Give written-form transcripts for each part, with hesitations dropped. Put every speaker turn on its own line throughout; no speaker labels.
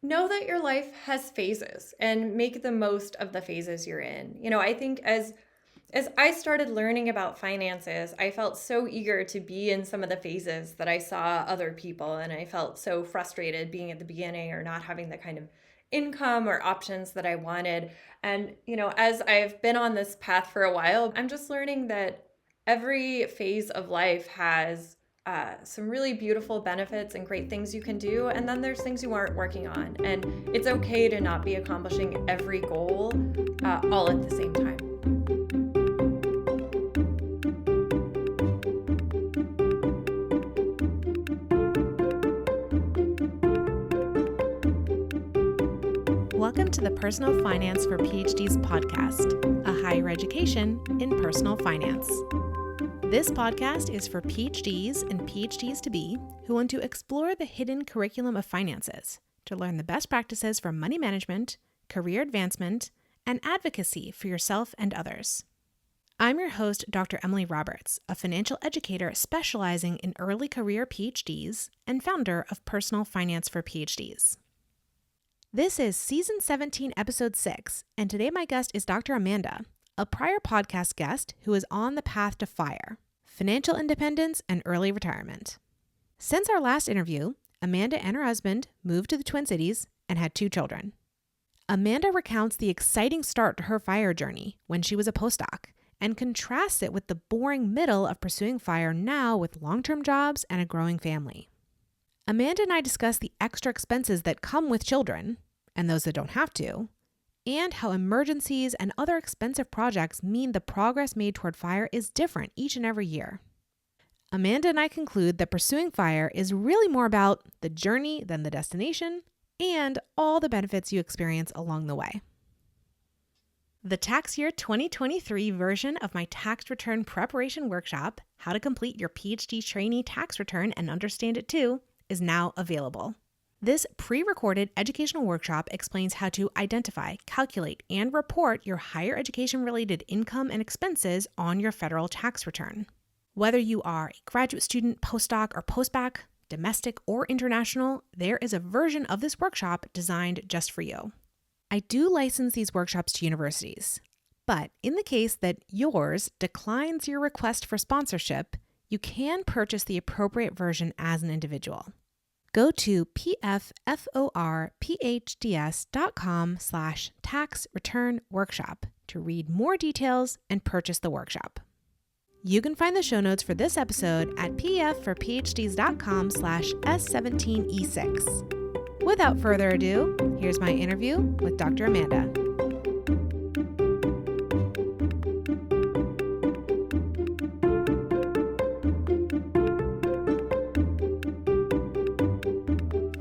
know that your life has phases and make the most of the phases you're in. I think as I started learning about finances, I felt so eager to be in some of the phases that I saw other people, and I felt so frustrated being at the beginning or not having the kind of income or options that I wanted. And, as I've been on this path for a while, I'm just learning that every phase of life has some really beautiful benefits and great things you can do. And then there's things you aren't working on. And it's okay to not be accomplishing every goal all at the same time.
Welcome to the Personal Finance for PhD's podcast, a higher education in personal finance. This podcast is for PhDs and PhDs to be who want to explore the hidden curriculum of finances to learn the best practices for money management, career advancement, and advocacy for yourself and others. I'm your host, Dr. Emily Roberts, a financial educator specializing in early career PhDs and founder of Personal Finance for PhDs. This is Season 17, Episode 6, and today my guest is Dr. Amanda, a prior podcast guest who is on the path to FIRE, financial independence and early retirement. Since our last interview, Amanda and her husband moved to the Twin Cities and had 2 children. Amanda recounts the exciting start to her FIRE journey when she was a postdoc and contrasts it with the boring middle of pursuing FIRE now with long-term jobs and a growing family. Amanda and I discuss the extra expenses that come with children, and those that don't have to, and how emergencies and other expensive projects mean the progress made toward FIRE is different each and every year. Amanda and I conclude that pursuing FIRE is really more about the journey than the destination, and all the benefits you experience along the way. The tax year 2023 version of my tax return preparation workshop, How to Complete Your PhD Trainee Tax Return and Understand It Too, is now available. This pre-recorded educational workshop explains how to identify, calculate, and report your higher education-related income and expenses on your federal tax return. Whether you are a graduate student, postdoc, or postbac, domestic or international, there is a version of this workshop designed just for you. I do license these workshops to universities, but in the case that yours declines your request for sponsorship, you can purchase the appropriate version as an individual. Go to pfforphds.com/tax return workshop to read more details and purchase the workshop. You can find the show notes for this episode at pfforphds.com/S17E6. Without further ado, here's my interview with Dr. Amanda.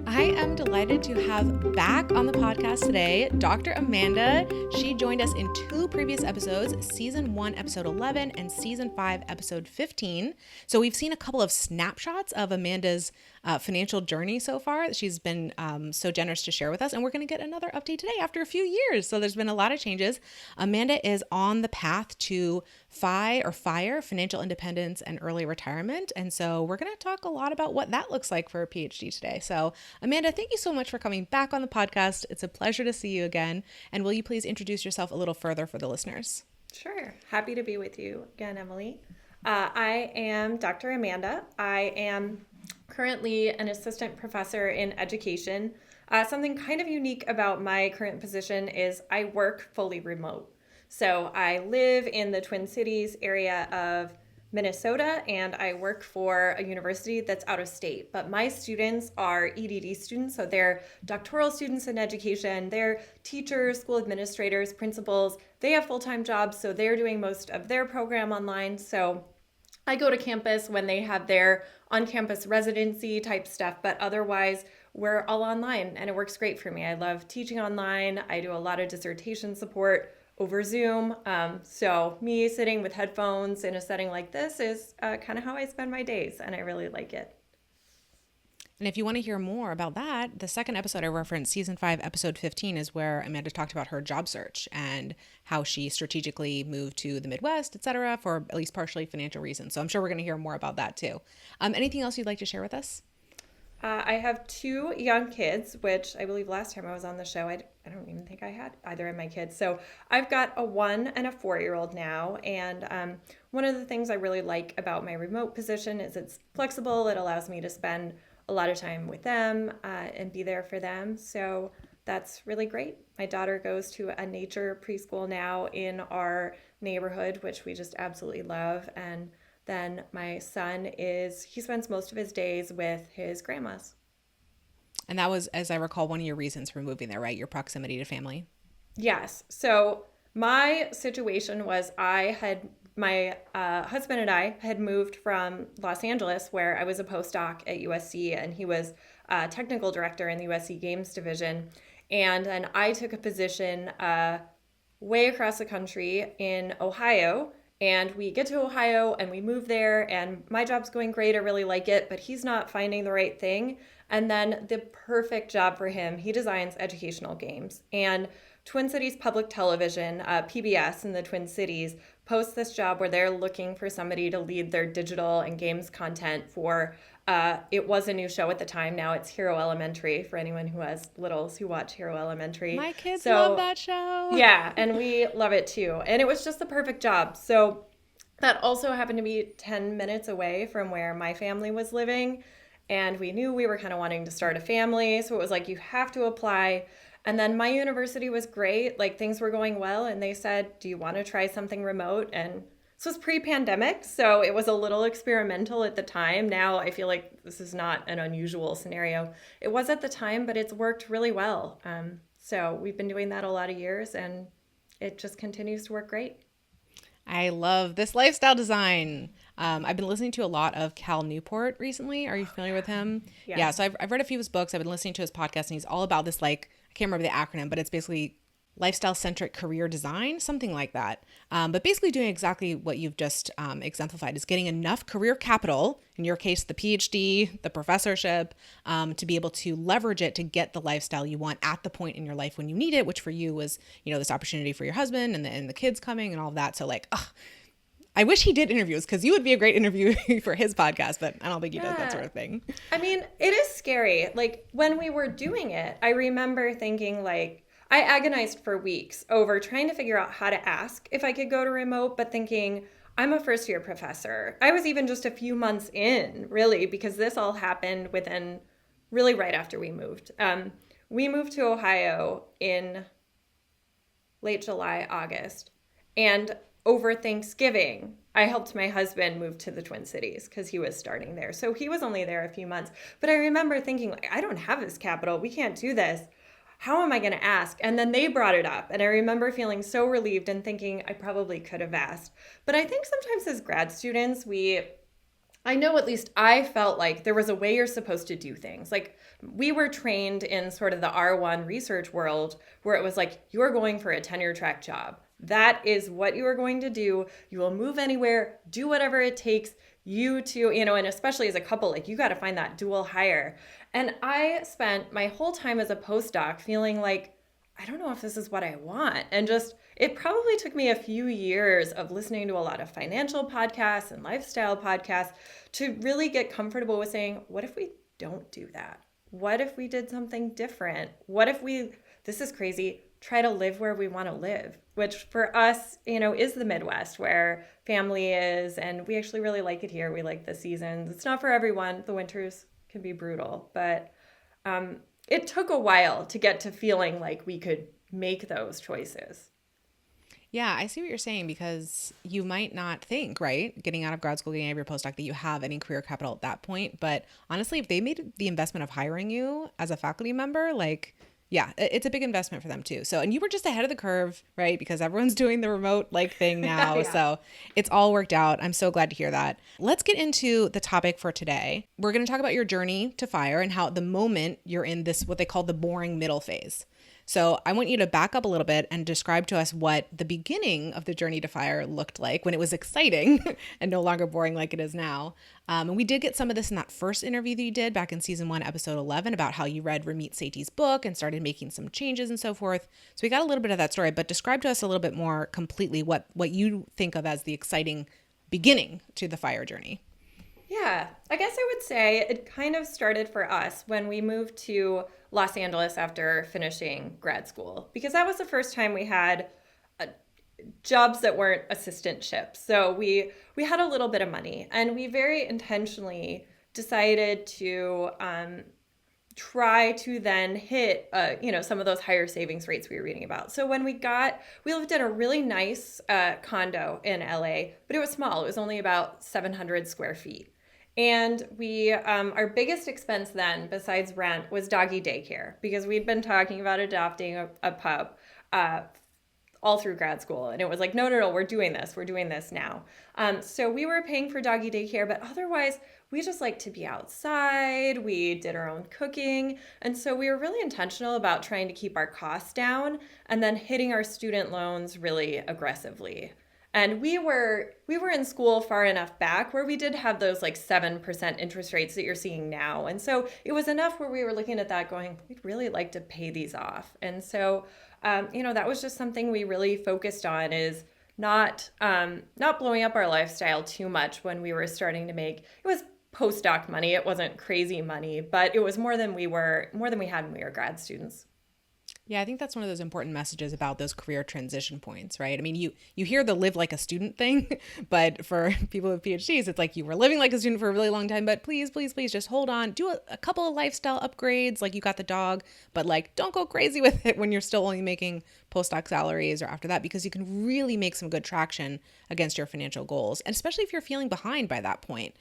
I am delighted to have back on the podcast today Dr. Amanda. She joined us in 2 previous episodes, Season 1, Episode 11, and Season 5, Episode 15. So we've seen a couple of snapshots of Amanda's financial journey so far that she's been so generous to share with us. And we're going to get another update today after a few years. So there's been a lot of changes. Amanda is on the path to FIRE, financial independence and early retirement. And so we're going to talk a lot about what that looks like for a PhD today. So Amanda, thank you so much for coming back on the podcast. It's a pleasure to see you again. And will you please introduce yourself a little further for the listeners?
Sure. Happy to be with you again, Emily. I am Dr. Amanda. I am currently an assistant professor in education. Something kind of unique about my current position is I work fully remote. So I live in the Twin Cities area of Minnesota, and I work for a university that's out of state. But my students are EDD students, so they're doctoral students in education. They're teachers, school administrators, principals. They have full-time jobs, so they're doing most of their program online. So I go to campus when they have their on-campus residency type stuff, but otherwise we're all online, and it works great for me. I love teaching online. I do a lot of dissertation support over Zoom. So me sitting with headphones in a setting like this is kind of how I spend my days, and I really like it.
And if you want to hear more about that, the second episode I referenced, Season 5, Episode 15, is where Amanda talked about her job search and how she strategically moved to the Midwest, et cetera, for at least partially financial reasons. So I'm sure we're going to hear more about that too. Anything else you'd like to share with us?
I have two young kids, which I believe last time I was on the show, I don't even think I had either of my kids. So I've got a 1 and a 4-year-old now. And one of the things I really like about my remote position is it's flexible. It allows me to spend a lot of time with them and be there for them. So that's really great. My daughter goes to a nature preschool now in our neighborhood, which we just absolutely love. And then my son he spends most of his days with his grandmas.
And that was, as I recall, one of your reasons for moving there, right? Your proximity to family.
Yes. So my situation was my husband and I had moved from Los Angeles, where I was a postdoc at USC, and he was a technical director in the USC Games Division. And then I took a position way across the country in Ohio. And we get to Ohio and we move there, and my job's going great. I really like it, but he's not finding the right thing. And then the perfect job for him, he designs educational games. And Twin Cities Public Television, PBS in the Twin Cities, posts this job where they're looking for somebody to lead their digital and games content for, it was a new show at the time. Now it's Hero Elementary, for anyone who has littles who watch Hero Elementary.
My kids love that show.
Yeah, and we love it too. And it was just the perfect job. So that also happened to be 10 minutes away from where my family was living. And we knew we were kind of wanting to start a family. So it was like, you have to apply. And then my university was great. Like, things were going well. And they said, do you want to try something remote? And this was pre-pandemic, so it was a little experimental at the time. Now I feel like this is not an unusual scenario. It was at the time, but it's worked really well. So we've been doing that a lot of years, and it just continues to work great.
I love this lifestyle design. I've been listening to a lot of Cal Newport recently. Are you familiar with him? Yeah. So I've read a few of his books. I've been listening to his podcast, and he's all about this, like, I can't remember the acronym, but it's basically lifestyle-centric career design, something like that. But basically doing exactly what you've just exemplified is getting enough career capital, in your case, the PhD, the professorship, to be able to leverage it to get the lifestyle you want at the point in your life when you need it, which for you was, this opportunity for your husband and the kids coming and all of that. So like, I wish he did interviews, because you would be a great interview for his podcast, but I don't think he does that sort of thing.
I mean, it is scary. Like, when we were doing it, I remember thinking, like, I agonized for weeks over trying to figure out how to ask if I could go to remote, but thinking, I'm a first-year professor. I was even just a few months in, really, because this all happened within, really right after we moved. We moved to Ohio in late July, August, and over Thanksgiving, I helped my husband move to the Twin Cities because he was starting there. So he was only there a few months. But I remember thinking, like, I don't have this capital. We can't do this. How am I going to ask? And then they brought it up. And I remember feeling so relieved and thinking I probably could have asked. But I think sometimes as grad students, I know at least I felt like there was a way you're supposed to do things. Like, we were trained in sort of the R1 research world where it was like, you're going for a tenure track job. That is what you are going to do. You will move anywhere, do whatever it takes you to, and especially as a couple, like, you got to find that dual hire. And I spent my whole time as a postdoc feeling like, I don't know if this is what I want. And just, it probably took me a few years of listening to a lot of financial podcasts and lifestyle podcasts to really get comfortable with saying, what if we don't do that? What if we did something different? What if this is crazy, try to live where we want to live, which for us, is the Midwest where family is. And we actually really like it here. We like the seasons. It's not for everyone. The winters can be brutal, but it took a while to get to feeling like we could make those choices.
Yeah, I see what you're saying, because you might not think, right, getting out of grad school, getting out of your postdoc, that you have any career capital at that point. But honestly, if they made the investment of hiring you as a faculty member, like, yeah, it's a big investment for them too. So, and you were just ahead of the curve, right? Because everyone's doing the remote thing now. Yeah. So it's all worked out. I'm so glad to hear that. Let's get into the topic for today. We're going to talk about your journey to FIRE and how at the moment you're in this, what they call the boring middle phase. So I want you to back up a little bit and describe to us what the beginning of the journey to FIRE looked like when it was exciting and no longer boring like it is now. And we did get some of this in that first interview that you did back in season 1, episode 11, about how you read Ramit Sethi's book and started making some changes and so forth. So we got a little bit of that story, but describe to us a little bit more completely what you think of as the exciting beginning to the FIRE journey.
Yeah, I guess I would say it kind of started for us when we moved to Los Angeles after finishing grad school, because that was the first time we had jobs that weren't assistantships. So we had a little bit of money, and we very intentionally decided to try to then hit some of those higher savings rates we were reading about. So when we lived in a really nice condo in LA, but it was small. It was only about 700 square feet. And we our biggest expense then, besides rent, was doggy daycare, because we'd been talking about adopting a pup all through grad school. And it was like, no, we're doing this now. So we were paying for doggy daycare, but otherwise we just like to be outside. We did our own cooking. And so we were really intentional about trying to keep our costs down and then hitting our student loans really aggressively. And we were in school far enough back where we did have those like 7% interest rates that you're seeing now. And so it was enough where we were looking at that going, we'd really like to pay these off. And so, that was just something we really focused on, is not blowing up our lifestyle too much when we were starting to make, it was postdoc money. It wasn't crazy money, but it was more than we had when we were grad students.
Yeah, I think that's one of those important messages about those career transition points, right? I mean, you hear the live like a student thing, but for people with PhDs, it's like you were living like a student for a really long time, but please just hold on, do a couple of lifestyle upgrades, like you got the dog, but like don't go crazy with it when you're still only making postdoc salaries or after that, because you can really make some good traction against your financial goals. And especially if you're feeling behind by that point,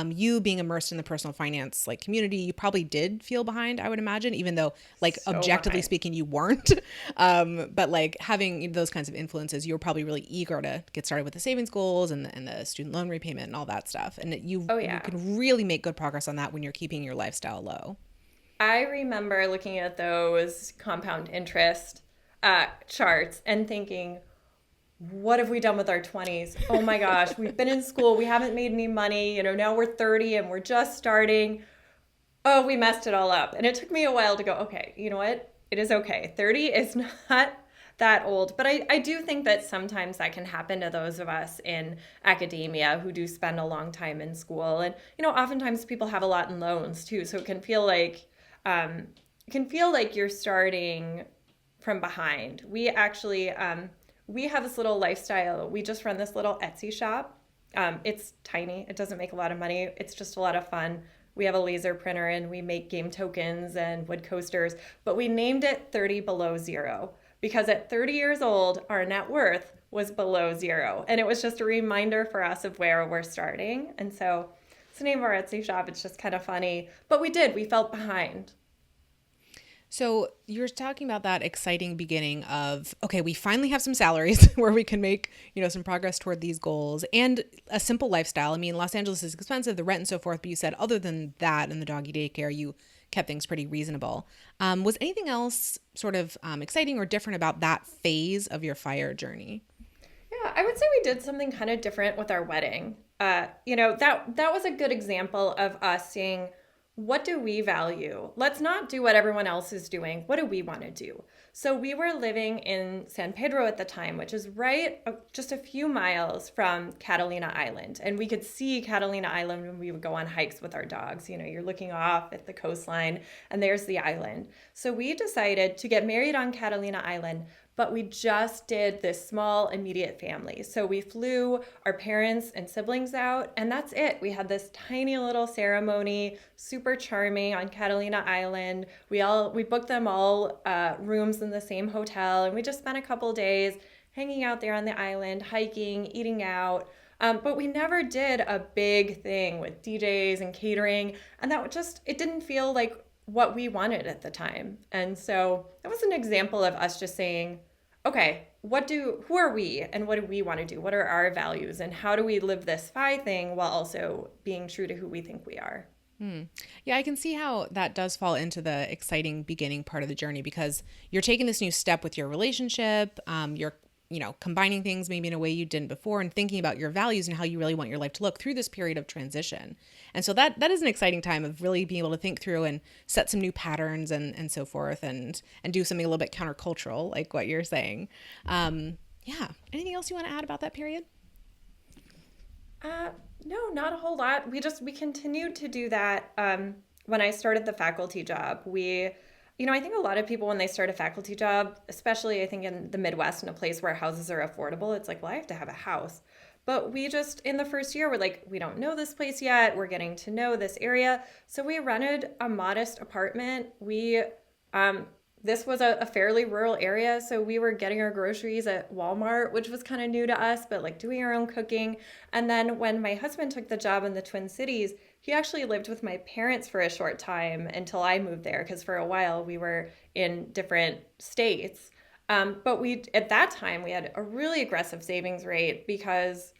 you being immersed in the personal finance like community, you probably did feel behind, I would imagine, even though like so objectively behind. Speaking, you weren't. But like having those kinds of influences, you were probably really eager to get started with the savings goals and the student loan repayment and all that stuff. And you can really make good progress on that when you're keeping your lifestyle low.
I remember looking at those compound interest charts and thinking, what have we done with our 20s? Oh my gosh, we've been in school, we haven't made any money, now we're 30 and we're just starting. Oh, we messed it all up. And it took me a while to go, okay, you know what? It is okay. 30 is not that old. But I do think that sometimes that can happen to those of us in academia who do spend a long time in school. And, oftentimes people have a lot in loans too. So it can feel like you're starting from behind. We actually, we have this little lifestyle. We just run this little Etsy shop. It's tiny. It doesn't make a lot of money. It's just a lot of fun. We have a laser printer and we make game tokens and wood coasters, but we named it 30 below zero because at 30 years old, our net worth was below zero. And it was just a reminder for us of where we're starting. And so it's the name of our Etsy shop. It's just kind of funny, but we felt behind.
So you're talking about that exciting beginning of, okay, we finally have some salaries where we can make, some progress toward these goals and a simple lifestyle. I mean, Los Angeles is expensive, the rent and so forth, but you said other than that and the doggy daycare, you kept things pretty reasonable. Was anything else sort of exciting or different about that phase of your FIRE journey?
Yeah, I would say we did something kind of different with our wedding. That was a good example of us seeing, what do we value? Let's not do what everyone else is doing. What do we want to do? So we were living in San Pedro at the time, which is right just a few miles from Catalina Island. And we could see Catalina Island when we would go on hikes with our dogs. You're looking off at the coastline and there's the island. So we decided to get married on Catalina Island, but we just did this small immediate family. So we flew our parents and siblings out, and that's it. We had this tiny little ceremony, super charming on Catalina Island. We booked them all rooms in the same hotel, and we just spent a couple days hanging out there on the island, hiking, eating out. But we never did a big thing with DJs and catering, and it didn't feel like what we wanted at the time. And so that was an example of us just saying, okay, who are we and what do we want to do? What are our values and how do we live this FI thing while also being true to who we think we are?
Yeah, I can see how that does fall into the exciting beginning part of the journey, because you're taking this new step with your relationship. You're combining things maybe in a way you didn't before and thinking about your values and how you really want your life to look through this period of transition. And so that is an exciting time of really being able to think through and set some new patterns and so forth and do something a little bit countercultural, like what you're saying. Yeah. Anything else you want to add about that period?
Uh, no, not a whole lot. We continued to do that when I started the faculty job. I think a lot of people when they start a faculty job, especially I think in the Midwest, in a place where houses are affordable, it's like, well, I have to have a house. But we just in the first year, we're like, we don't know this place yet. We're getting to know this area, so we rented a modest apartment. We um, this was a fairly rural area, so we were getting our groceries at Walmart, which was kind of new to us, but like doing our own cooking. And then when my husband took the job in the Twin Cities, he actually lived with my parents for a short time until I moved there, because for a while we were in different states. But we at that time we had a really aggressive savings rate because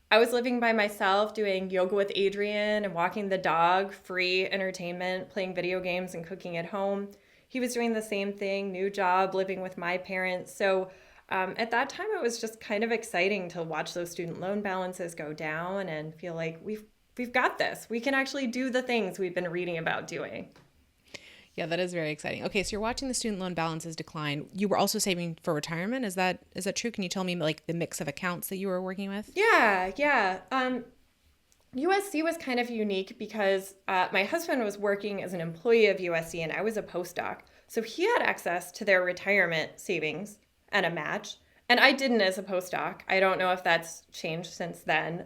I was living by myself doing yoga with Adrian and walking the dog, free entertainment, playing video games and cooking at home. He was doing the same thing, new job, living with my parents. So at that time, it was just kind of exciting to watch those student loan balances go down and feel like we've got this. We can actually do the things we've been reading about doing.
Yeah, that is very exciting. Okay, so you're watching the student loan balances decline. You were also saving for retirement. Is that true? Can you tell me like the mix of accounts that you were working with?
Yeah. USC was kind of unique because my husband was working as an employee of USC and I was a postdoc. So he had access to their retirement savings and a match. And I didn't as a postdoc. I don't know if that's changed since then.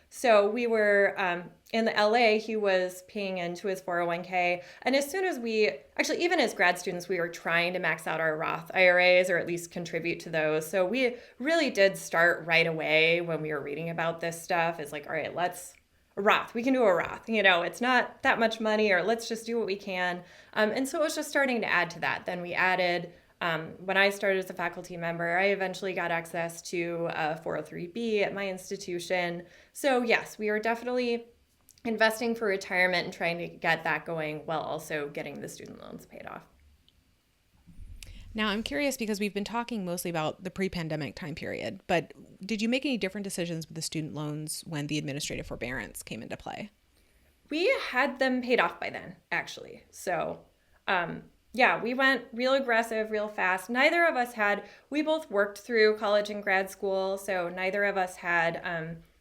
So we were in the LA, he was paying into his 401k. And as soon as actually, even as grad students, we were trying to max out our Roth IRAs or at least contribute to those. So we really did start right away when we were reading about this stuff. It's like, all right, we can do a Roth. It's not that much money, or let's just do what we can. And so it was just starting to add to that. Then we added, when I started as a faculty member, I eventually got access to a 403B at my institution. So yes, we were definitely investing for retirement and trying to get that going while also getting the student loans paid off.
Now, I'm curious because we've been talking mostly about the pre-pandemic time period, but did you make any different decisions with the student loans when the administrative forbearance came into play?
We had them paid off by then, actually. So, yeah, we went real aggressive, real fast. We both worked through college and grad school, so neither of us had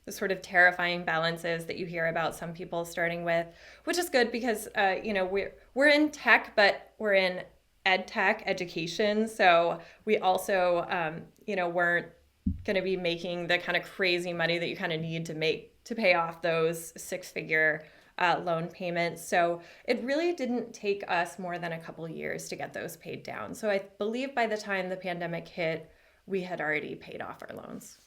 the sort of terrifying balances that you hear about some people starting with, which is good because, we're in tech, but we're in ed tech education. So we also, weren't going to be making the kind of crazy money that you kind of need to pay off those six-figure loan payments. So it really didn't take us more than a couple years to get those paid down. So I believe by the time the pandemic hit, we had already paid off our loans.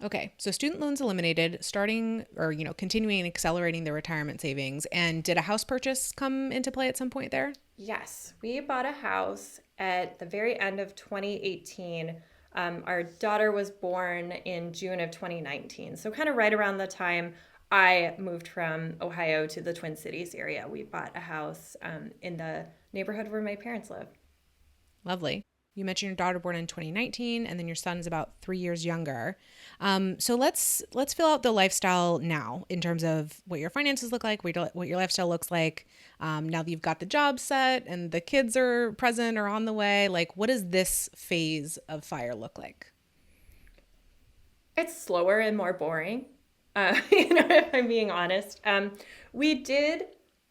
Okay, so student loans eliminated, starting or continuing and accelerating the retirement savings. And did a house purchase come into play at some point there?
Yes, we bought a house at the very end of 2018. Our daughter was born in June of 2019. So kind of right around the time I moved from Ohio to the Twin Cities area, we bought a house in the neighborhood where my parents live.
Lovely. You mentioned your daughter born in 2019, and then your son is about 3 years younger. So let's fill out the lifestyle now in terms of what your finances look like, what your lifestyle looks like. Now that you've got the job set and the kids are present or on the way, like what does this phase of FIRE look like?
It's slower and more boring, if I'm being honest. We did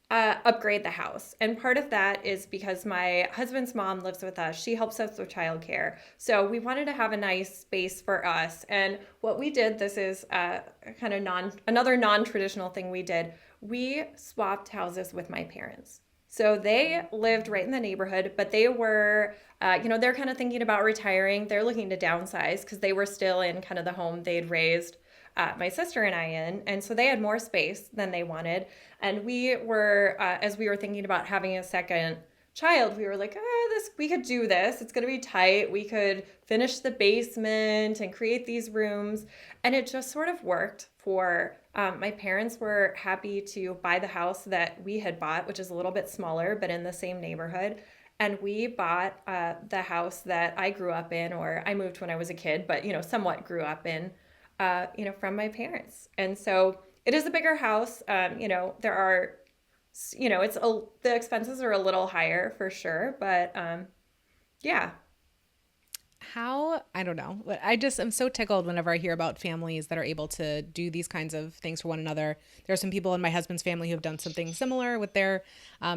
upgrade the house. And part of that is because my husband's mom lives with us. She helps us with childcare. So we wanted to have a nice space for us. And what we did, this is kind of another non-traditional thing we did. We swapped houses with my parents. So they lived right in the neighborhood, but they were, they're kind of thinking about retiring. They're looking to downsize because they were still in kind of the home they'd raised my sister and I in. And so they had more space than they wanted. And we were, as we were thinking about having a second child, we were like, we could do this. It's going to be tight. We could finish the basement and create these rooms. And it just sort of worked for, my parents were happy to buy the house that we had bought, which is a little bit smaller, but in the same neighborhood. And we bought the house that I grew up in, or I moved when I was a kid, but, somewhat grew up in, from my parents. And so it is a bigger house. There are, the expenses are a little higher for sure, but yeah.
I don't know, but I'm so tickled whenever I hear about families that are able to do these kinds of things for one another. There are some people in my husband's family who have done something similar with their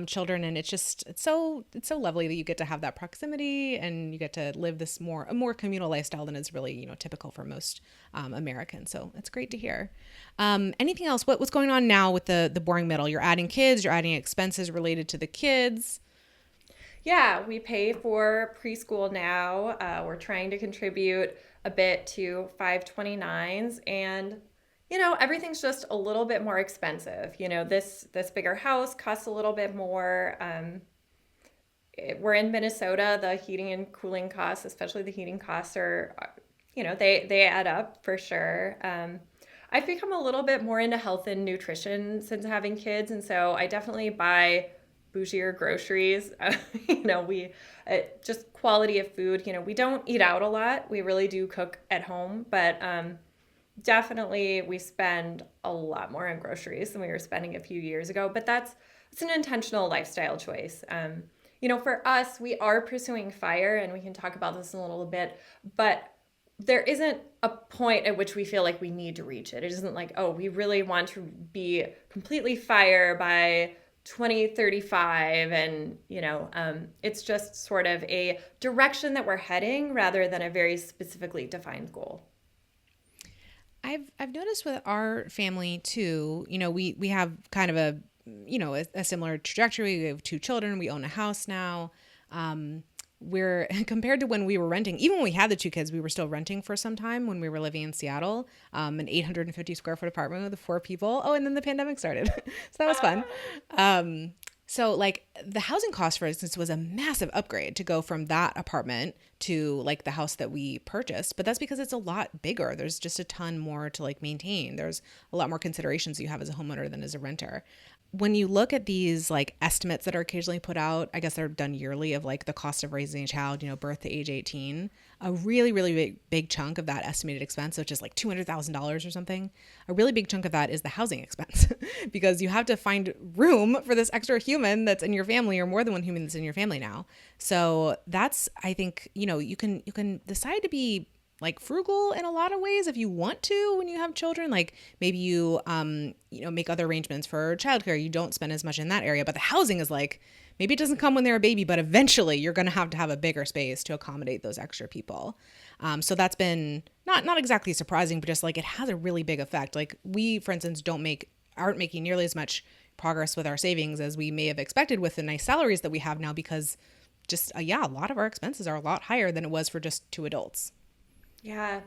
children, and it's so lovely that you get to have that proximity and you get to live a more communal lifestyle than is really typical for most Americans. So it's great to hear. Anything else? What's going on now with the boring middle? You're adding kids. You're adding expenses related to the kids.
Yeah, we pay for preschool now. We're trying to contribute a bit to 529s, and everything's just a little bit more expensive. This bigger house costs a little bit more. We're in Minnesota. The heating and cooling costs, especially the heating costs, are they add up for sure. I've become a little bit more into health and nutrition since having kids, and so I definitely buy bougier groceries. We just quality of food. We don't eat out a lot. We really do cook at home, but definitely we spend a lot more on groceries than we were spending a few years ago. But it's an intentional lifestyle choice. For us, we are pursuing FIRE, and we can talk about this in a little bit, but there isn't a point at which we feel like we need to reach it. It isn't like, oh, we really want to be completely FIRE by 2035, and it's just sort of a direction that we're heading rather than a very specifically defined goal.
I've noticed with our family too, we have kind of a similar trajectory. We have 2 children. We own a house now. We're compared to when we were renting, even when we had the 2 kids, we were still renting for some time when we were living in Seattle, an 850 square foot apartment with 4 people. Oh, and then the pandemic started. So that was fun. So like the housing cost, for instance, was a massive upgrade to go from that apartment to like the house that we purchased. But that's because it's a lot bigger. There's just a ton more to like maintain. There's a lot more considerations you have as a homeowner than as a renter. When you look at these like estimates that are occasionally put out, I guess they're done yearly, of like the cost of raising a child, birth to age 18, a really, really big chunk of that estimated expense, which is like $200,000 or something, a really big chunk of that is the housing expense because you have to find room for this extra human that's in your family, or more than one human that's in your family now. So that's, I think, you can decide to be like frugal in a lot of ways if you want to when you have children. Like maybe you make other arrangements for childcare. You don't spend as much in that area, but the housing is like, maybe it doesn't come when they're a baby, but eventually you're going to have a bigger space to accommodate those extra people. So that's been not exactly surprising, but just like it has a really big effect. Like we, for instance, aren't making nearly as much progress with our savings as we may have expected with the nice salaries that we have now, because just a lot of our expenses are a lot higher than it was for just 2 adults.
Yeah.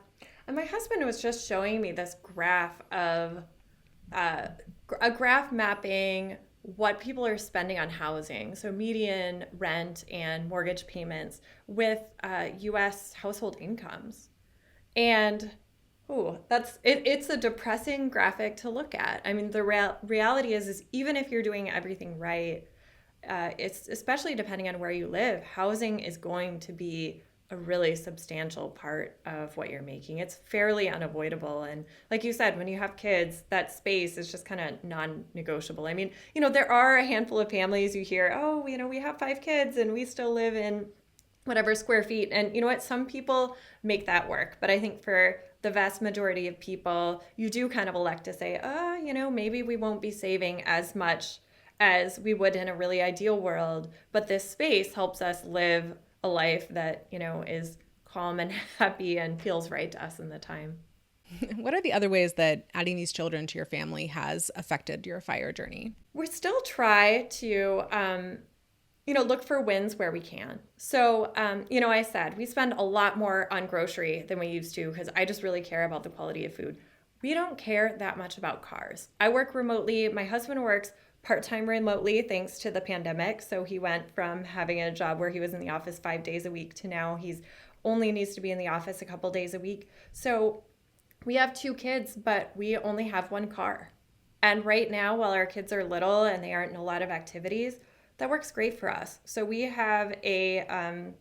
And my husband was just showing me this graph of a graph mapping what people are spending on housing, so median rent and mortgage payments, with U.S. household incomes. And it's a depressing graphic to look at. I mean, the reality is even if you're doing everything right, it's especially depending on where you live, housing is going to be a really substantial part of what you're making. It's fairly unavoidable. And like you said, when you have kids, that space is just kind of non-negotiable. I mean, there are a handful of families you hear, oh, we have 5 kids and we still live in whatever square feet. And you know what? Some people make that work. But I think for the vast majority of people, you do kind of elect to say, maybe we won't be saving as much as we would in a really ideal world. But this space helps us live a life that, is calm and happy and feels right to us in the time.
What are the other ways that adding these children to your family has affected your FIRE journey?
We still try to, look for wins where we can. So, I said we spend a lot more on grocery than we used to because I just really care about the quality of food. We don't care that much about cars. I work remotely. My husband works part-time remotely thanks to the pandemic. So he went from having a job where he was in the office 5 days a week to now he's only needs to be in the office a couple days a week. So we have 2 kids, but we only have 1 car. And right now, while our kids are little and they aren't in a lot of activities, that works great for us. So we have a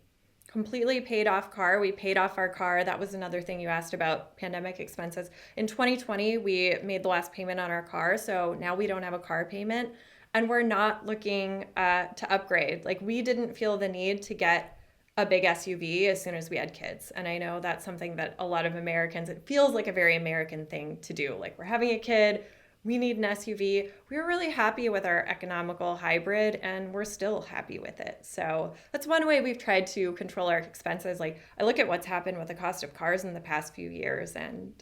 completely paid off car. We paid off our car. That was another thing you asked about, pandemic expenses. In 2020, we made the last payment on our car. So now we don't have a car payment, and we're not looking to upgrade. Like, we didn't feel the need to get a big SUV as soon as we had kids. And I know that's something that a lot of Americans, it feels like a very American thing to do. Like, we're having a kid, we need an SUV. We were really happy with our economical hybrid, and we're still happy with it. So that's one way we've tried to control our expenses. Like, I look at what's happened with the cost of cars in the past few years, and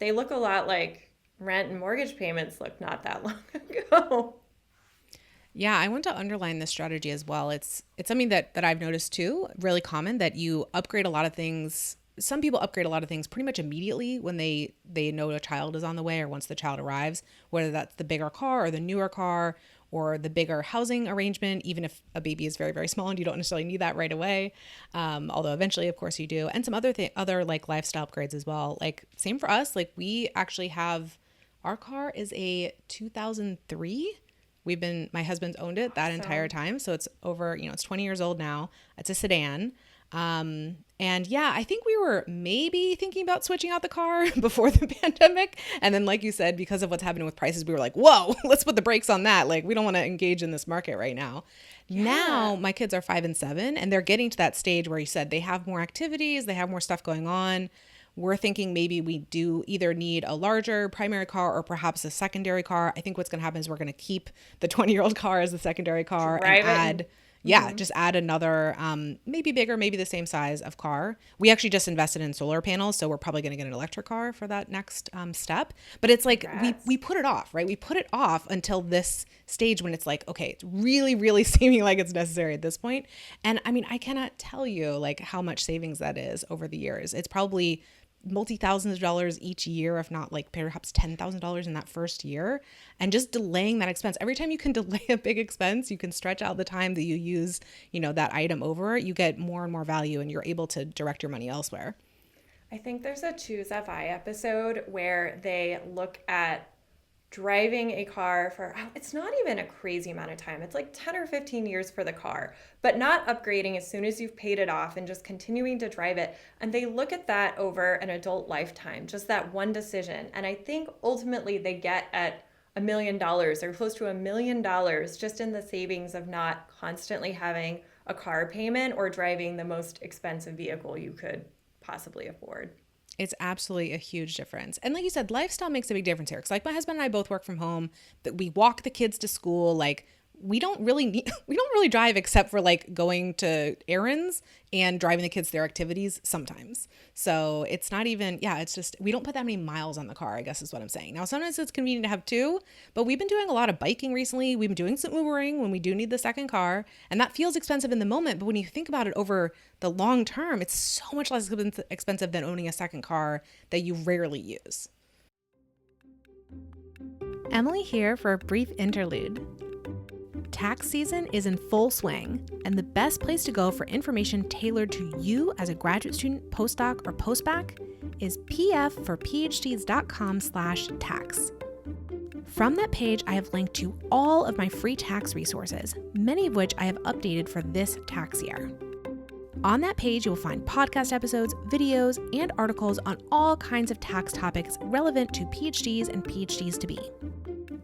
they look a lot like rent and mortgage payments looked not that long ago.
Yeah, I want to underline this strategy as well. It's something that I've noticed too, really common, that you upgrade a lot of things. Some people upgrade a lot of things pretty much immediately when they know a child is on the way or once the child arrives, whether that's the bigger car or the newer car or the bigger housing arrangement, even if a baby is very, very small and you don't necessarily need that right away. Although eventually, of course, you do. And some other like lifestyle upgrades as well. Like, same for us. Like, we actually have, our car is a 2003. My husband's owned it that entire time. So it's over, it's 20 years old now. It's a sedan. And yeah, I think we were maybe thinking about switching out the car before the pandemic. And then, like you said, because of what's happening with prices, we were like, whoa, let's put the brakes on that. Like, we don't want to engage in this market right now. Yeah. Now my kids are 5 and 7, and they're getting to that stage where you said they have more activities, they have more stuff going on. We're thinking maybe we do either need a larger primary car or perhaps a secondary car. I think what's going to happen is we're going to keep the 20-year-old car as the secondary car and add, just add another, maybe bigger, maybe the same size of car. We actually just invested in solar panels, so we're probably going to get an electric car for that next step. But it's like we put it off, right? We put it off until this stage when it's like, okay, it's really, really seeming like it's necessary at this point. And I mean, I cannot tell you like how much savings that is over the years. It's probably multi-thousands of dollars each year, if not like perhaps $10,000 in that first year. And just delaying that expense. Every time you can delay a big expense, you can stretch out the time that you use, that item over, you get more and more value and you're able to direct your money elsewhere.
I think there's a Choose FI episode where they look at driving a car for, it's not even a crazy amount of time. It's like 10 or 15 years for the car, but not upgrading as soon as you've paid it off and just continuing to drive it. And they look at that over an adult lifetime, just that one decision. And I think ultimately they get at $1 million or close to $1 million just in the savings of not constantly having a car payment or driving the most expensive vehicle you could possibly afford.
It's absolutely a huge difference. And like you said, lifestyle makes a big difference here. Because like my husband and I both work from home, that we walk the kids to school. Like, we don't really drive except for like going to errands and driving the kids to their activities sometimes. So it's not even, it's just, we don't put that many miles on the car, I guess is what I'm saying. Now, sometimes it's convenient to have two, but we've been doing a lot of biking recently. We've been doing some Ubering when we do need the second car, and that feels expensive in the moment. But when you think about it over the long term, it's so much less expensive than owning a second car that you rarely use. Emily here for a brief interlude. Tax season is in full swing, and the best place to go for information tailored to you as a graduate student, postdoc, or postbac is pfforphds.com/tax. From that page, I have linked to all of my free tax resources, many of which I have updated for this tax year. On that page, you will find podcast episodes, videos, and articles on all kinds of tax topics relevant to PhDs and PhDs to be.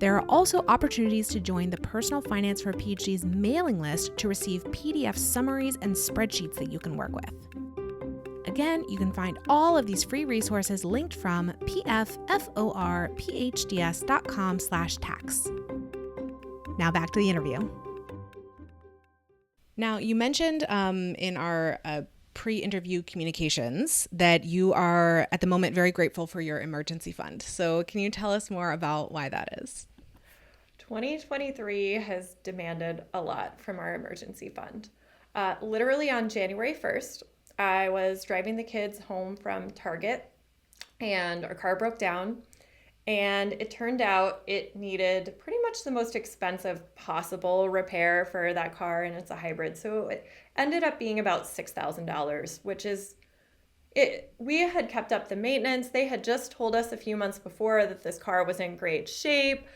There are also opportunities to join the Personal Finance for PhDs mailing list to receive PDF summaries and spreadsheets that you can work with. Again, you can find all of these free resources linked from pfforphds.com/tax. Now back to the interview. Now, you mentioned in our pre-interview communications that you are at the moment very grateful for your emergency fund. So can you tell us more about why that is?
2023 has demanded a lot from our emergency fund. Literally on January 1st, I was driving the kids home from Target and our car broke down. And it turned out it needed pretty much the most expensive possible repair for that car, and it's a hybrid. So it ended up being about $6,000, which is it. We had kept up the maintenance. They had just told us a few months before that this car was in great shape.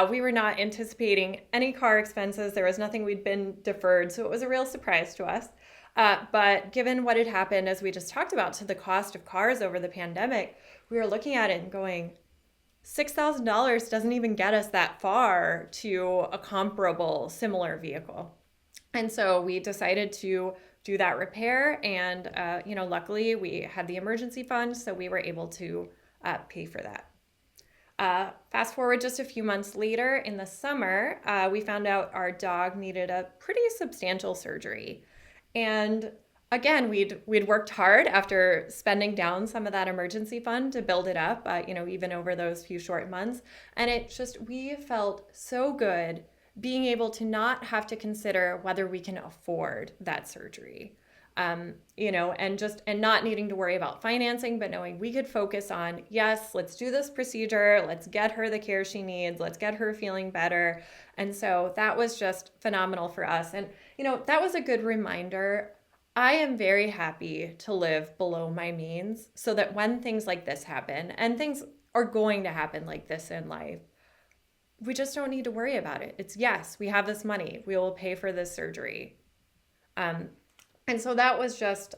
We were not anticipating any car expenses. There was nothing we'd been deferred, so it was a real surprise to us. But given what had happened, as we just talked about, to the cost of cars over the pandemic, we were looking at it and going, $6,000 doesn't even get us that far to a comparable, similar vehicle. And so we decided to do that repair. And, luckily we had the emergency fund, so we were able to pay for that. Fast forward just a few months later in the summer, we found out our dog needed a pretty substantial surgery. And again, we'd worked hard after spending down some of that emergency fund to build it up, even over those few short months. And we felt so good being able to not have to consider whether we can afford that surgery. And not needing to worry about financing, but knowing we could focus on, yes, let's do this procedure. Let's get her the care she needs. Let's get her feeling better. And so that was just phenomenal for us. And, that was a good reminder. I am very happy to live below my means so that when things like this happen, and things are going to happen like this in life, we just don't need to worry about it. It's, yes, we have this money. We will pay for this surgery. And so that was just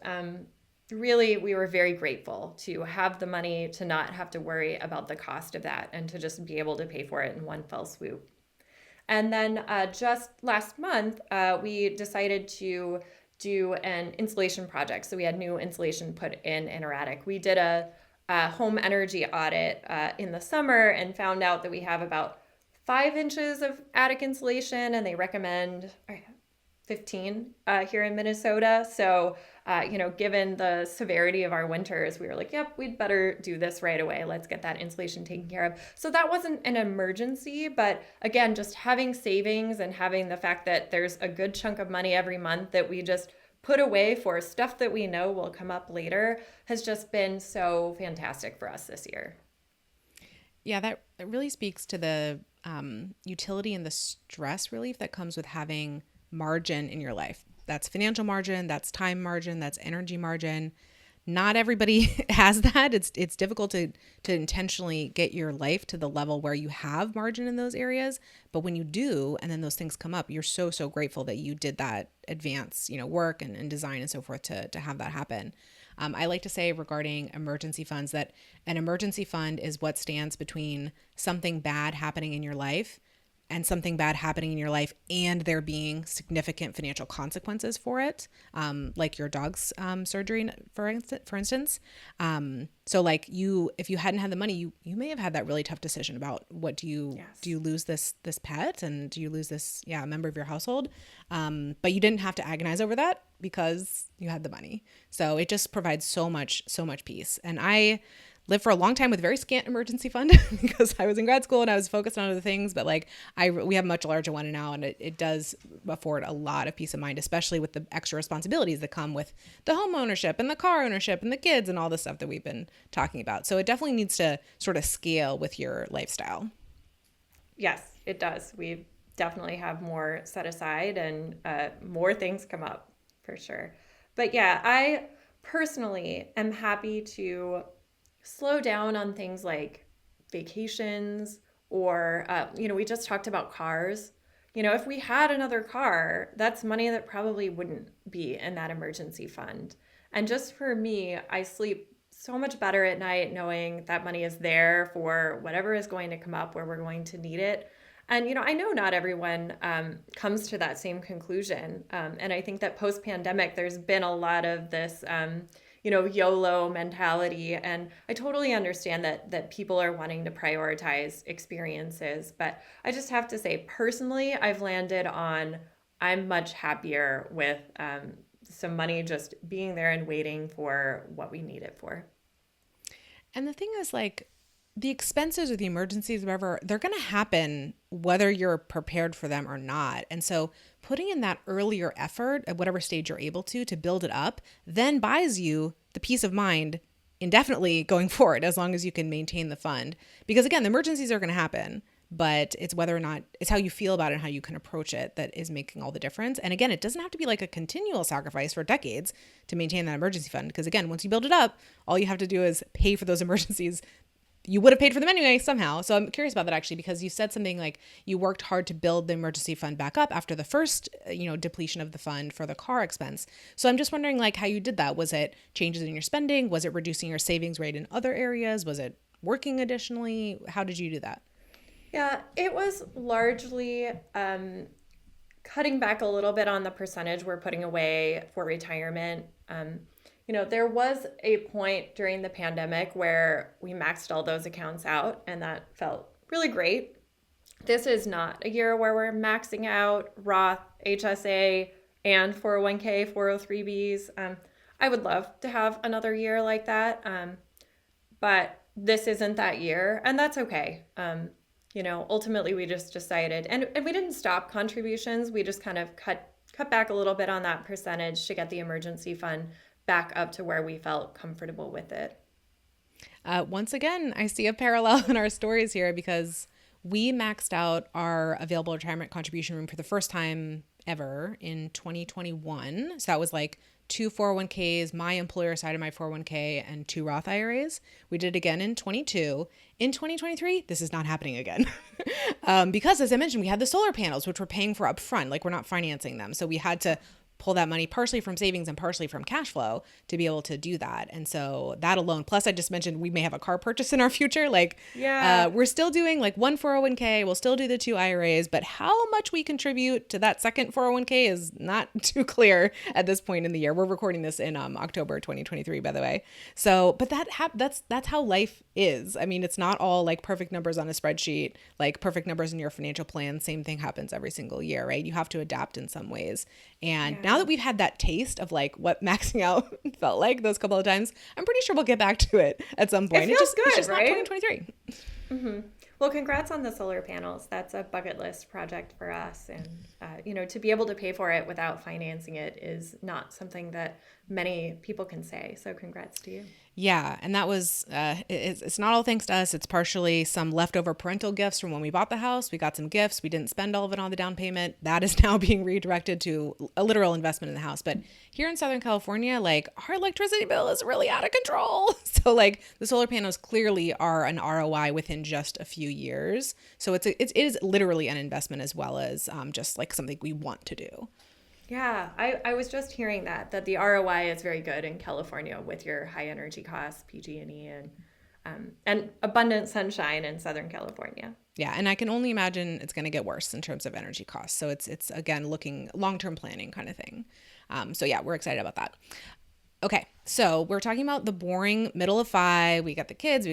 really, we were very grateful to have the money, to not have to worry about the cost of that, and to just be able to pay for it in one fell swoop. And then just last month, we decided to do an insulation project. So we had new insulation put in our attic. We did a home energy audit in the summer and found out that we have about 5 inches of attic insulation, and they recommend 15 here in Minnesota. So, given the severity of our winters, we were like, yep, we'd better do this right away. Let's get that insulation taken care of. So that wasn't an emergency, but again, just having savings and having the fact that there's a good chunk of money every month that we just put away for stuff that we know will come up later has just been so fantastic for us this year.
Yeah, that really speaks to the utility and the stress relief that comes with having margin in your life. That's financial margin, that's time margin, that's energy margin. Not everybody has that. It's difficult to intentionally get your life to the level where you have margin in those areas. But when you do, and then those things come up, you're so grateful that you did that advance, work and design and so forth to have that happen. I like to say regarding emergency funds that an emergency fund is what stands between something bad happening in your life and something bad happening in your life and there being significant financial consequences for it, like your dog's surgery, for instance. So like if you hadn't had the money, you may have had that really tough decision about what do you lose this pet, and do you lose this member of your household? But you didn't have to agonize over that because you had the money. So it just provides so much peace. And I lived for a long time with very scant emergency fund because I was in grad school and I was focused on other things. But we have a much larger one now, and it does afford a lot of peace of mind, especially with the extra responsibilities that come with the home ownership and the car ownership and the kids and all the stuff that we've been talking about. So it definitely needs to sort of scale with your lifestyle.
Yes, it does. We definitely have more set aside and more things come up for sure. But yeah, I personally am happy to slow down on things like vacations or, we just talked about cars. If we had another car, that's money that probably wouldn't be in that emergency fund. And just for me, I sleep so much better at night knowing that money is there for whatever is going to come up where we're going to need it. And, I know not everyone comes to that same conclusion. And I think that post-pandemic, there's been a lot of this YOLO mentality. And I totally understand that people are wanting to prioritize experiences. But I just have to say, personally, I've landed on I'm much happier with some money just being there and waiting for what we need it for.
And the thing is, the expenses or the emergencies, whatever, they're going to happen whether you're prepared for them or not. And so putting in that earlier effort at whatever stage you're able to build it up then buys you the peace of mind indefinitely going forward, as long as you can maintain the fund. Because again, the emergencies are going to happen, but it's whether or not it's how you feel about it and how you can approach it that is making all the difference. And again, it doesn't have to be like a continual sacrifice for decades to maintain that emergency fund. Because again, once you build it up, all you have to do is pay for those emergencies. You would have paid for them anyway somehow. So I'm curious about that actually, because you said something like you worked hard to build the emergency fund back up after the first, depletion of the fund for the car expense. So I'm just wondering how you did that. Was it changes in your spending? Was it reducing your savings rate in other areas? Was it working additionally? How did you do that?
Yeah, it was largely cutting back a little bit on the percentage we're putting away for retirement. There was a point during the pandemic where we maxed all those accounts out, and that felt really great. This is not a year where we're maxing out Roth, HSA, and 401k, 403bs. I would love to have another year like that, but this isn't that year, and that's okay. Ultimately we just decided, and we didn't stop contributions. We just kind of cut back a little bit on that percentage to get the emergency fund back up to where we felt comfortable with it.
Once again, I see a parallel in our stories here because we maxed out our available retirement contribution room for the first time ever in 2021. So that was like 2 401ks, my employer side of my 401k, and 2 Roth IRAs. We did it again in 22. In 2023, this is not happening again. Because as I mentioned, we had the solar panels, which we're paying for upfront, like we're not financing them. So we had to pull that money partially from savings and partially from cash flow to be able to do that. And so that alone, plus I just mentioned we may have a car purchase in our future. We're still doing like 1 401k, we'll still do the 2 IRAs, but how much we contribute to that second 401k is not too clear at this point in the year. We're recording this in October 2023, by the way. So, but that's how life is. I mean, it's not all like perfect numbers on a spreadsheet, like perfect numbers in your financial plan. Same thing happens every single year, right? You have to adapt in some ways. And now that we've had that taste of like what maxing out felt like those couple of times, I'm pretty sure we'll get back to it at some point.
It feels good,
it's just
right?
Not 2023.
Mm-hmm. Well, congrats on the solar panels. That's a bucket list project for us. And, to be able to pay for it without financing it is not something that many people can say. So congrats to you.
Yeah. And that was, it's not all thanks to us. It's partially some leftover parental gifts from when we bought the house. We got some gifts. We didn't spend all of it on the down payment. That is now being redirected to a literal investment in the house. But here in Southern California, like our electricity bill is really out of control. So like the solar panels clearly are an ROI within just a few years. So it is literally an investment as well as just like something we want to do.
Yeah, I was just hearing that the ROI is very good in California with your high energy costs, PG&E, and abundant sunshine in Southern California.
Yeah, and I can only imagine it's going to get worse in terms of energy costs. So it's again looking long-term planning kind of thing. So yeah, we're excited about that. Okay, so we're talking about the boring middle of FI. We got the kids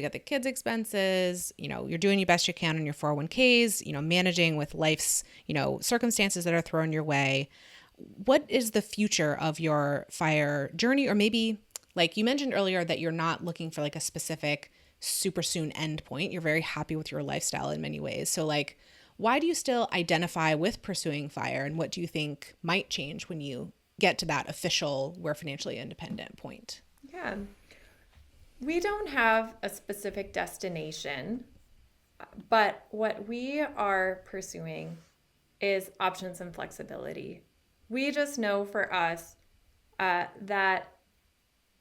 expenses. You're doing your best you can on your 401ks. Managing with life's circumstances that are thrown your way. What is the future of your FIRE journey? Or maybe like you mentioned earlier that you're not looking for like a specific super soon end point. You're very happy with your lifestyle in many ways. So like, why do you still identify with pursuing FIRE, and what do you think might change when you get to that official we're financially independent point?
Yeah. We don't have a specific destination, but what we are pursuing is options and flexibility. We just know for us that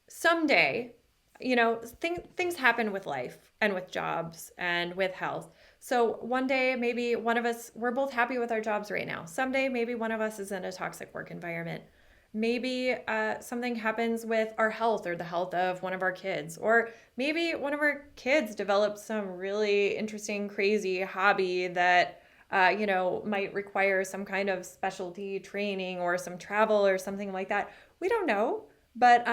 someday, things happen with life and with jobs and with health. So one day, maybe one of us, we're both happy with our jobs right now. Someday, maybe one of us is in a toxic work environment. Maybe something happens with our health or the health of one of our kids. Or maybe one of our kids develops some really interesting, crazy hobby that might require some kind of specialty training or some travel or something like that. We don't know, but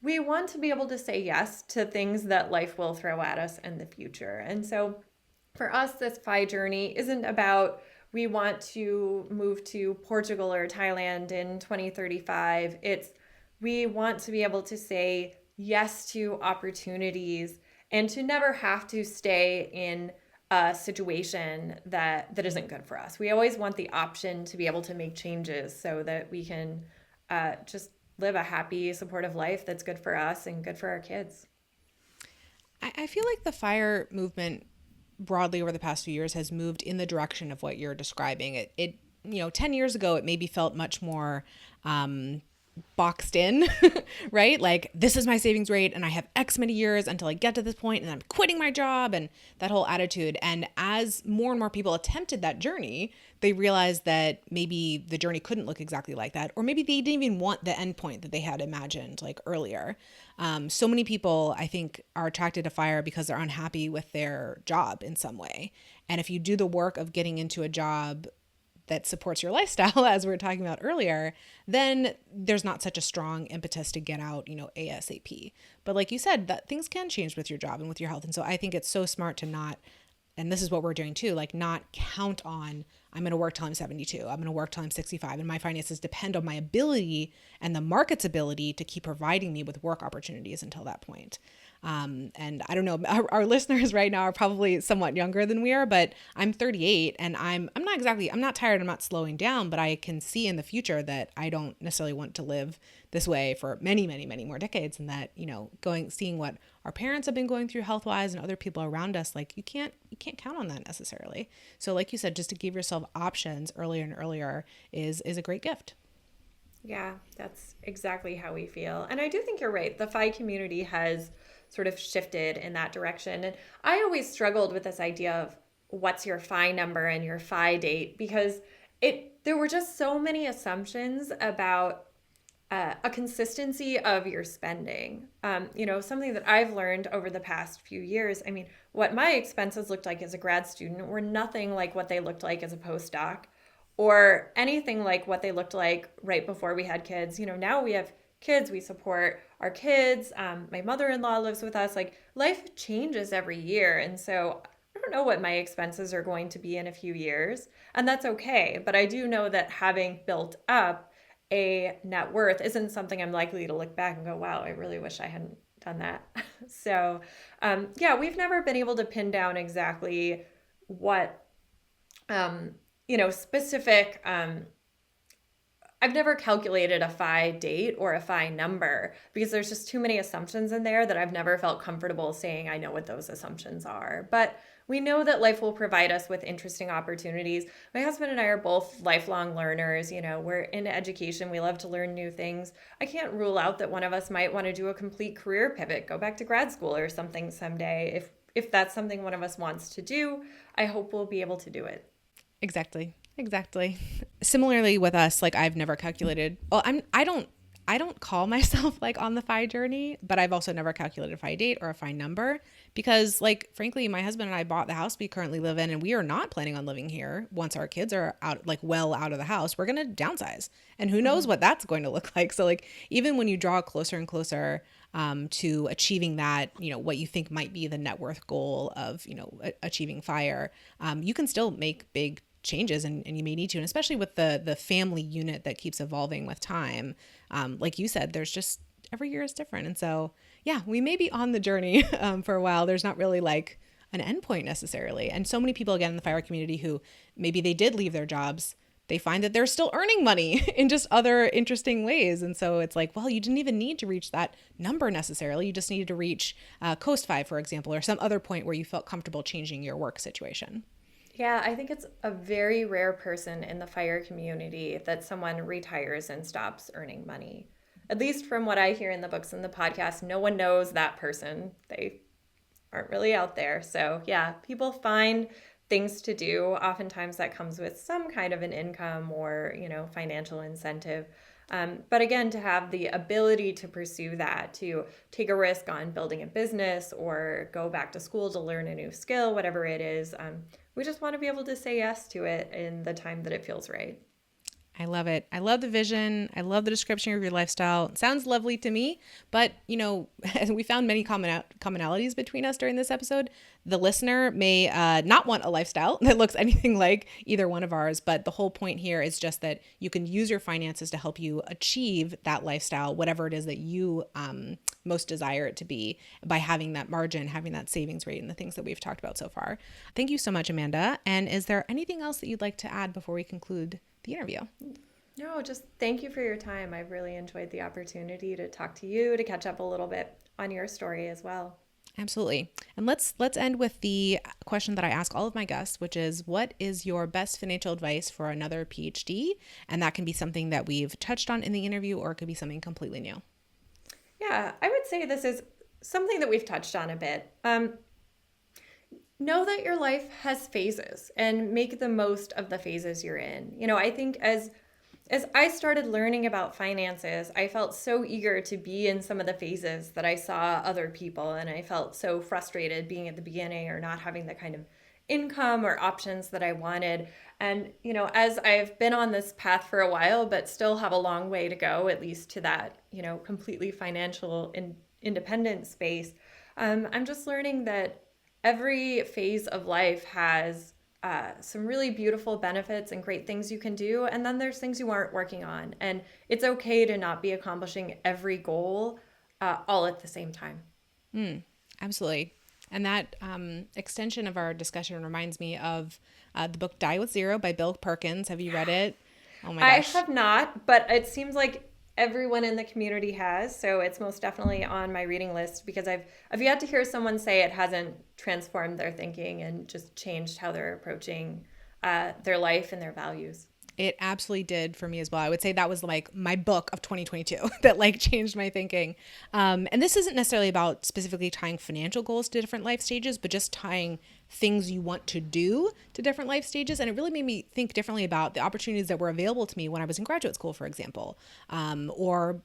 we want to be able to say yes to things that life will throw at us in the future. And so for us, this FI journey isn't about we want to move to Portugal or Thailand in 2035. It's we want to be able to say yes to opportunities and to never have to stay in a situation that isn't good for us. We always want the option to be able to make changes so that we can just live a happy, supportive life that's good for us and good for our kids.
I feel like the FIRE movement broadly over the past few years has moved in the direction of what you're describing. It 10 years ago, it maybe felt much more boxed in, right? Like, this is my savings rate and I have X many years until I get to this point and I'm quitting my job, and that whole attitude. And as more and more people attempted that journey, they realized that maybe the journey couldn't look exactly like that, or maybe they didn't even want the end point that they had imagined like earlier. So many people, I think, are attracted to FIRE because they're unhappy with their job in some way. And if you do the work of getting into a job that supports your lifestyle, as we were talking about earlier, then there's not such a strong impetus to get out, ASAP. But like you said, that things can change with your job and with your health. And so I think it's so smart to not, and this is what we're doing too, like not count on, I'm going to work till I'm 72. I'm going to work till I'm 65. And my finances depend on my ability and the market's ability to keep providing me with work opportunities until that point. And I don't know, our listeners right now are probably somewhat younger than we are, but I'm 38 and I'm not tired. I'm not slowing down, but I can see in the future that I don't necessarily want to live this way for many, many, many more decades. And that, seeing what our parents have been going through health-wise and other people around us, like you can't count on that necessarily. So like you said, just to give yourself options earlier and earlier is a great gift.
Yeah, that's exactly how we feel. And I do think you're right. The FI community has sort of shifted in that direction. And I always struggled with this idea of what's your FI number and your FI date, because there were just so many assumptions about a consistency of your spending. Something that I've learned over the past few years, I mean, what my expenses looked like as a grad student were nothing like what they looked like as a postdoc or anything like what they looked like right before we had kids. Now we have kids, we support our kids. My mother-in-law lives with us. Like, life changes every year. And so I don't know what my expenses are going to be in a few years, and that's okay. But I do know that having built up a net worth isn't something I'm likely to look back and go, wow, I really wish I hadn't done that. So, we've never been able to pin down exactly what, specific, I've never calculated a FI date or a FI number because there's just too many assumptions in there that I've never felt comfortable saying I know what those assumptions are. But we know that life will provide us with interesting opportunities. My husband and I are both lifelong learners. We're in education. We love to learn new things. I can't rule out that one of us might want to do a complete career pivot, go back to grad school or something someday. If that's something one of us wants to do, I hope we'll be able to do it.
Exactly. Similarly with us, like I've never calculated, I don't call myself like on the FI journey, but I've also never calculated a FI date or a FI number because, like, frankly, my husband and I bought the house we currently live in, and we are not planning on living here once our kids are out, like well out of the house. We're going to downsize, and who knows what that's going to look like. So like, even when you draw closer and closer to achieving that, what you think might be the net worth goal of, achieving FIRE, you can still make big changes and you may need to, and especially with the family unit that keeps evolving with time. Like you said, there's just every year is different. And so, we may be on the journey for a while. There's not really like an endpoint necessarily. And so many people, again, in the FIRE community who maybe they did leave their jobs, they find that they're still earning money in just other interesting ways. And so it's like, well, you didn't even need to reach that number necessarily. You just needed to reach Coast 5, for example, or some other point where you felt comfortable changing your work situation.
Yeah, I think it's a very rare person in the FIRE community that someone retires and stops earning money. At least from what I hear in the books and the podcast, no one knows that person. They aren't really out there. So people find things to do. Oftentimes that comes with some kind of an income or, financial incentive. But again, to have the ability to pursue that, to take a risk on building a business or go back to school to learn a new skill, whatever it is, we just want to be able to say yes to it in the time that it feels right.
I love it. I love the vision. I love the description of your lifestyle. It sounds lovely to me, but we found many commonalities between us during this episode. The listener may not want a lifestyle that looks anything like either one of ours, but the whole point here is just that you can use your finances to help you achieve that lifestyle, whatever it is that you most desire it to be, by having that margin, having that savings rate, and the things that we've talked about so far. Thank you so much, Amanda. And is there anything else that you'd like to add before we conclude the interview?
No, just thank you for your time. I've really enjoyed the opportunity to talk to you, to catch up a little bit on your story as well.
Absolutely. And let's end with the question that I ask all of my guests, which is, what is your best financial advice for another PhD? And that can be something that we've touched on in the interview, or it could be something completely new.
Yeah, I would say this is something that we've touched on a bit. Know that your life has phases and make the most of the phases you're in. I think as I started learning about finances, I felt so eager to be in some of the phases that I saw other people, and I felt so frustrated being at the beginning or not having the kind of income or options that I wanted. And, as I've been on this path for a while, but still have a long way to go, at least to that, completely financial independent space, I'm just learning that every phase of life has some really beautiful benefits and great things you can do. And then there's things you aren't working on. And it's okay to not be accomplishing every goal all at the same time.
Absolutely. And that extension of our discussion reminds me of the book Die With Zero by Bill Perkins. Have you read it? Oh my gosh.
I have not, but it seems like everyone in the community has. So it's most definitely on my reading list because I've yet to hear someone say it hasn't transformed their thinking and just changed how they're approaching their life and their values.
It absolutely did for me as well. I would say that was like my book of 2022 that like changed my thinking. And this isn't necessarily about specifically tying financial goals to different life stages, but just tying things you want to do to different life stages. And it really made me think differently about the opportunities that were available to me when I was in graduate school, for example, or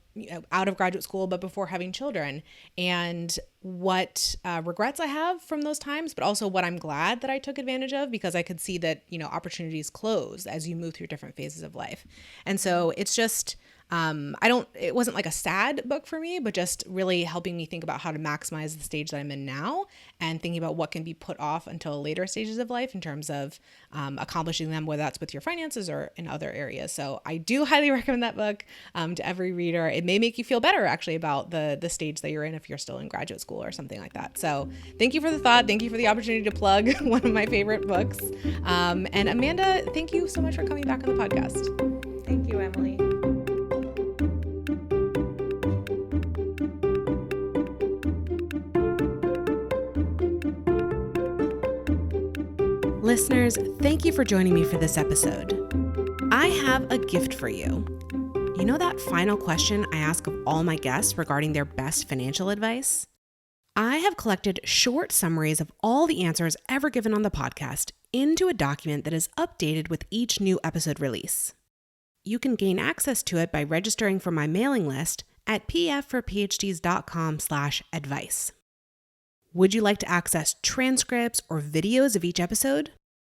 out of graduate school, but before having children, and what regrets I have from those times, but also what I'm glad that I took advantage of because I could see that, opportunities close as you move through different phases of life. And so it's just, it wasn't like a sad book for me, but just really helping me think about how to maximize the stage that I'm in now and thinking about what can be put off until later stages of life in terms of accomplishing them, whether that's with your finances or in other areas. So I do highly recommend that book to every reader. It may make you feel better actually about the stage that you're in if you're still in graduate school or something like that. So thank you for the thought. Thank you for the opportunity to plug one of my favorite books. And Amanda, thank you so much for coming back on the podcast.
Thank you, Emily.
Listeners, thank you for joining me for this episode. I have a gift for you. You know that final question I ask of all my guests regarding their best financial advice? I have collected short summaries of all the answers ever given on the podcast into a document that is updated with each new episode release. You can gain access to it by registering for my mailing list at pfforphds.com/advice. Would you like to access transcripts or videos of each episode?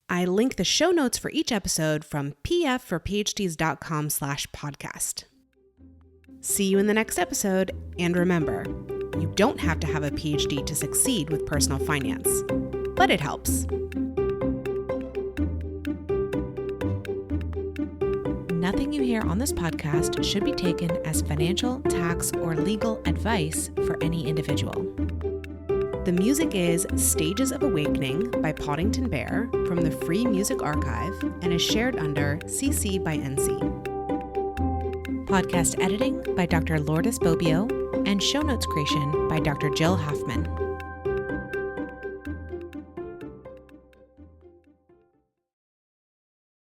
I link the show notes for each episode from pfforphds.com/podcast. See you in the next episode, and remember, you don't have to have a PhD to succeed with personal finance, but it helps. Nothing you hear on this podcast should be taken as financial, tax, or legal advice for any individual. The music is Stages of Awakening by Poddington Bear from the Free Music Archive and is shared under CC by NC. Podcast editing by Dr. Lourdes Bobbio and show notes creation by Dr. Jill Hoffman.